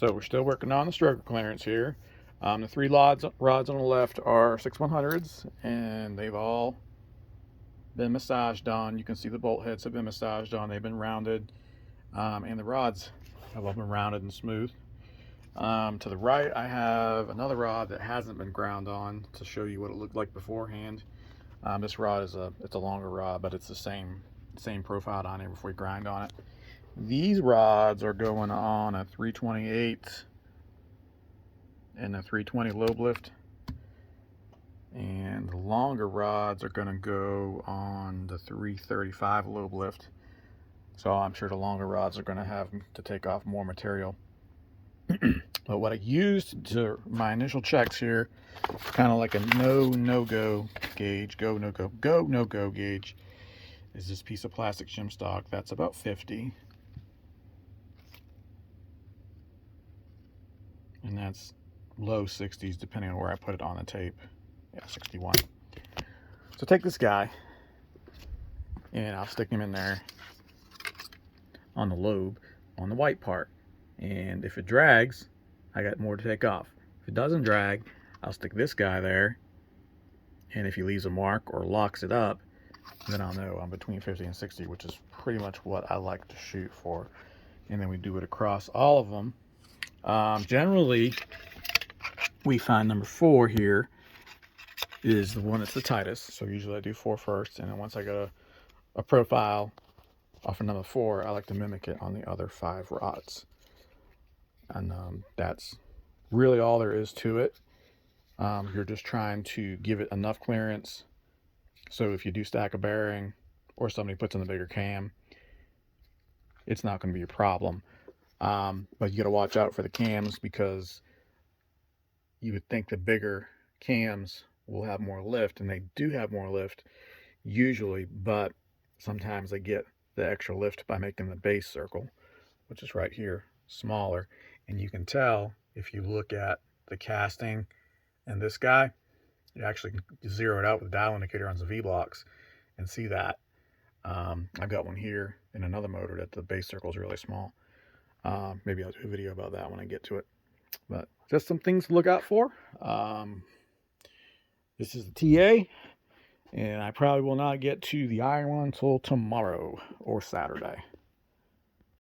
So we're still working on the stroker clearance here. The three rods on the left are 6100s, and they've all been massaged on. You can see the bolt heads have been massaged on. They've been rounded, and the rods have all been rounded and smooth. To the right, I have another rod that hasn't been ground on to show you what it looked like beforehand. This rod is it's a longer rod, but it's the same profile on here before you grind on it. These rods are going on a 328 and a 320 lobe lift, and the longer rods are going to go on the 335 lobe lift. So I'm sure the longer rods are going to have to take off more material. But what I used to my initial checks here, kind of like a no-go gauge, go-no-go gauge, is this piece of plastic shim stock. That's about 50. And that's low 60s depending on where I put it on the tape. Yeah, 61. So take this guy and I'll stick him in there on the lobe on the white part, and if it drags, I got more to take off. If it doesn't drag, I'll stick this guy there, and if he leaves a mark or locks it up, then I'll know I'm between 50 and 60, which is pretty much what I like to shoot for. And then we do it across all of them. Generally, we find number 4 here is the one that's the tightest. So usually I do 4 first, and then once I get a profile off of number 4, I like to mimic it on the other 5 rods. And that's really all there is to it. You're just trying to give it enough clearance so if you do stack a bearing or somebody puts in a bigger cam, it's not going to be a problem. But you got to watch out for the cams, because you would think the bigger cams will have more lift, and they do have more lift usually, but sometimes they get the extra lift by making the base circle, which is right here, smaller. And you can tell if you look at the casting and this guy, you actually can zero it out with the dial indicator on the V-blocks and see that. I've got one here in another motor that the base circle is really small. Maybe I'll do a video about that when I get to it. But just some things to look out for. This is the TA, and I probably will not get to the iron one until tomorrow or Saturday.